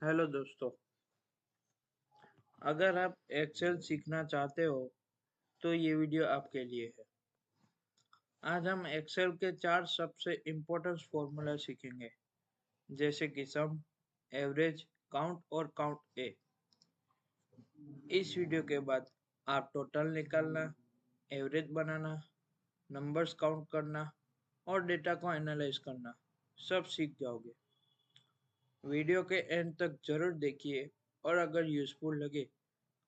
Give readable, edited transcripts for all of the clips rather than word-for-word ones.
Hello दोस्तों। अगर आप एक्सेल सीखना चाहते हो तो ये वीडियो आपके लिए है। आज हम एक्सेल के 4 सबसे इम्पोर्टेंट फॉर्मूला सीखेंगे, जैसे कि सम, एवरेज, काउंट और काउंट ए। इस वीडियो के बाद आप टोटल निकालना, एवरेज बनाना, नंबर्स काउंट करना और डेटा को एनालाइज करना सब सीख जाओगे। वीडियो के एंड तक जरूर देखिए और अगर यूजफुल लगे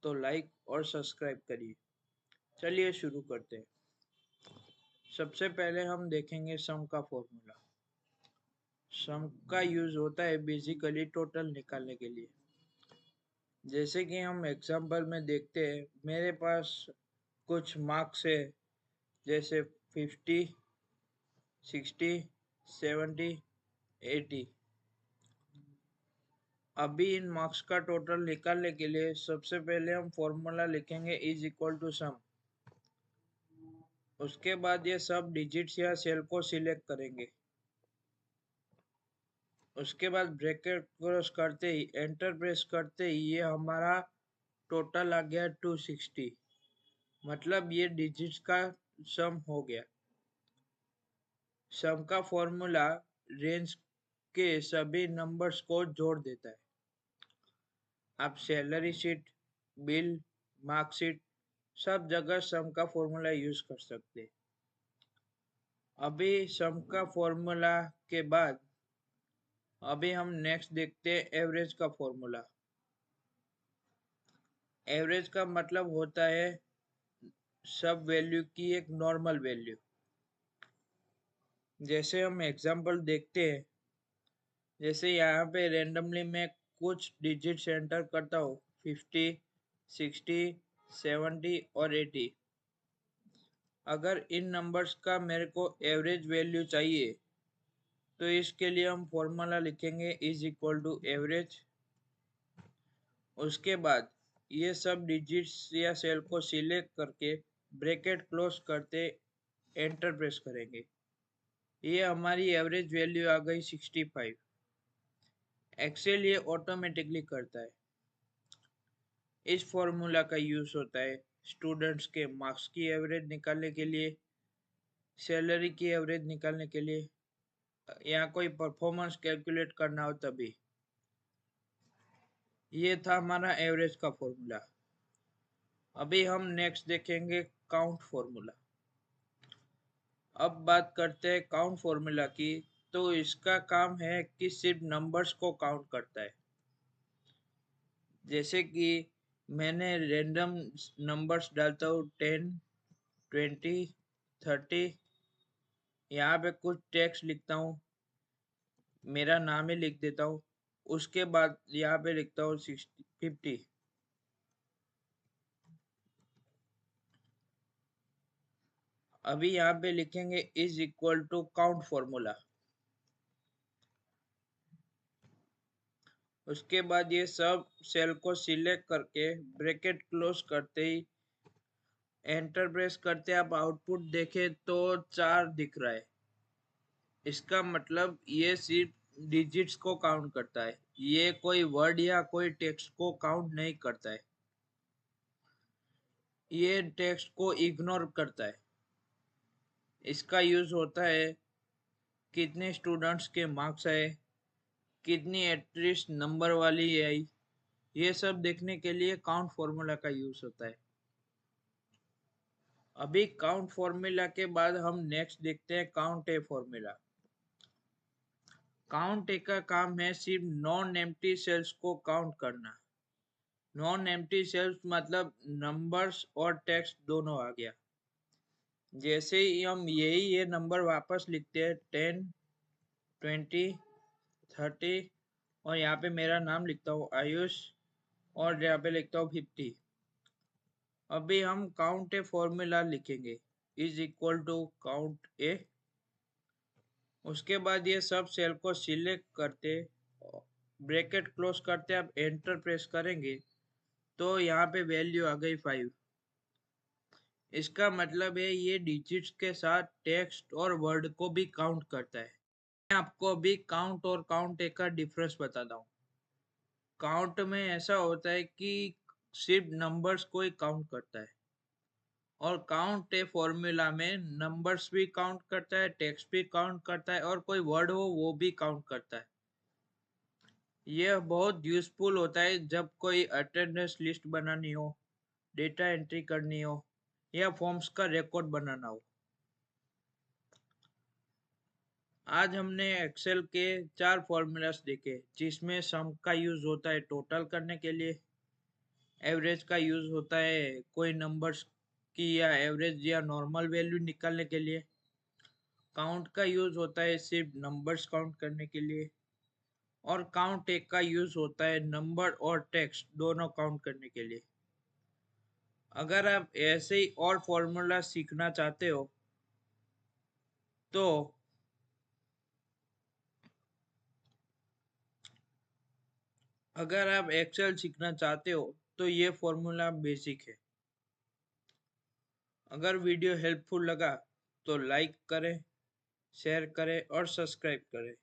तो लाइक और सब्सक्राइब करिए। चलिए शुरू करते हैं। सबसे पहले हम देखेंगे सम का फॉर्मूला। सम का यूज होता है बेसिकली टोटल निकालने के लिए। जैसे कि हम एग्जांपल में देखते हैं, मेरे पास कुछ मार्क्स है, जैसे 50, 60, 70, 80। अभी इन मार्क्स का टोटल निकालने के लिए सबसे पहले हम फॉर्मूला लिखेंगे इज इक्वल टू सम। उसके बाद ये सब डिजिट्स या सेल को सिलेक्ट करेंगे। उसके बाद ब्रैकेट क्रॉस करते ही, एंटर प्रेस करते ही ये हमारा टोटल आ गया 260। मतलब ये डिजिट्स का सम हो गया। सम का फॉर्मूला रेंज के सभी नंबर्स को जोड़ देता है। आप सैलरी शीट, बिल, मार्कशीट सब जगह सम का फॉर्मूला यूज कर सकते हैं। अभी सम का फॉर्मूला के बाद अभी हम नेक्स्ट देखते हैं एवरेज का फॉर्मूला। एवरेज का मतलब होता है सब वैल्यू की एक नॉर्मल वैल्यू। जैसे हम एग्जांपल देखते हैं, जैसे यहाँ पे रेंडमली मैं कुछ डिजिट्स एंटर करता हूँ, 50, 60, 70 और 80। अगर इन नंबर्स का मेरे को एवरेज वैल्यू चाहिए तो इसके लिए हम फॉर्मूला लिखेंगे इज इक्वल टू एवरेज। उसके बाद ये सब डिजिट्स या सेल को सिलेक्ट करके ब्रैकेट क्लोज करते एंटर प्रेस करेंगे। ये हमारी एवरेज वैल्यू आ गई 65। एक्सेल ये ऑटोमेटिकली करता है। इस फॉर्मूला का यूज होता है स्टूडेंट्स के मार्क्स की एवरेज निकालने के लिए, सैलरी की एवरेज निकालने के लिए, या कोई परफॉर्मेंस कैलकुलेट करना हो तभी। ये था हमारा एवरेज का फॉर्मूला। अभी हम नेक्स्ट देखेंगे काउंट फॉर्मूला। अब बात करते हैं काउंट फॉर्मूला की। तो इसका काम है कि सिर्फ नंबर्स को काउंट करता है। जैसे कि मैंने रैंडम नंबर्स डालता हूँ, 10, 20, 30। यहाँ पे कुछ टेक्स्ट लिखता हूँ, मेरा नाम ही लिख देता हूँ। उसके बाद यहाँ पे लिखता हूँ 60, 50। अभी यहाँ पे लिखेंगे is equal to count formula. उसके बाद ये सब सेल को सिलेक्ट करके ब्रैकेट क्लोज करते ही एंटर प्रेस करते आप आउटपुट देखें तो 4 दिख रहा है। इसका मतलब ये सिर्फ डिजिट्स को काउंट करता है, ये कोई वर्ड या कोई टेक्स्ट को काउंट नहीं करता है। ये टेक्स्ट को इग्नोर करता है। इसका यूज होता है कितने स्टूडेंट्स के मार्क्स आए, कितनी एटलीस्ट नंबर वाली आई, ये सब देखने के लिए काउंट फॉर्मूला का यूज होता है। अभी काउंट फॉर्मूला के बाद हम नेक्स्ट देखते हैं काउंट ए फॉर्मूला। काउंट ए का काम है सिर्फ नॉन एम्प्टी सेल्स को काउंट करना। नॉन एम्प्टी सेल्स मतलब नंबर्स और टेक्स्ट दोनों आ गया। जैसे ही हम ये नंबर वापस लिखते हैं, 10, 20, 30, और यहाँ पे मेरा नाम लिखता हूँ आयुष, और यहाँ पे लिखता हूँ 50। अभी हम काउंट ए फॉर्मूला लिखेंगे इज इक्वल टू काउंट ए। उसके बाद ये सब सेल को सिलेक्ट करते ब्रैकेट क्लोज करते आप एंटर प्रेस करेंगे तो यहाँ पे वैल्यू आ गई 5। इसका मतलब है ये डिजिट्स के साथ टेक्स्ट और वर्ड को भी काउंट करता है। मैं आपको अभी काउंट और काउंट ए का डिफरेंस बताता हूँ। काउंट में ऐसा होता है कि सिर्फ नंबर्स को ही काउंट करता है, और काउंट ए फॉर्मूला में नंबर्स भी काउंट करता है, टेक्स्ट भी काउंट करता है, और कोई वर्ड हो वो भी काउंट करता है। यह बहुत यूजफुल होता है जब कोई अटेंडेंस लिस्ट बनानी हो, डेटा एंट्री करनी हो, या फॉर्म्स का रिकॉर्ड बनाना हो। आज हमने एक्सेल के 4 फॉर्मूलास देखे, जिसमें सम का यूज होता है टोटल करने के लिए, एवरेज का यूज होता है कोई नंबर्स की या एवरेज या नॉर्मल वैल्यू निकालने के लिए, काउंट का यूज होता है सिर्फ नंबर्स काउंट करने के लिए, और काउंट एक का यूज होता है नंबर और टेक्स्ट दोनों काउंट करने के लिए। अगर आप ऐसे ही और फॉर्मूला सीखना चाहते हो तो अगर आप एक्सेल सीखना चाहते हो तो ये फॉर्मूला बेसिक है। अगर वीडियो हेल्पफुल लगा तो लाइक करें, शेयर करें और सब्सक्राइब करें।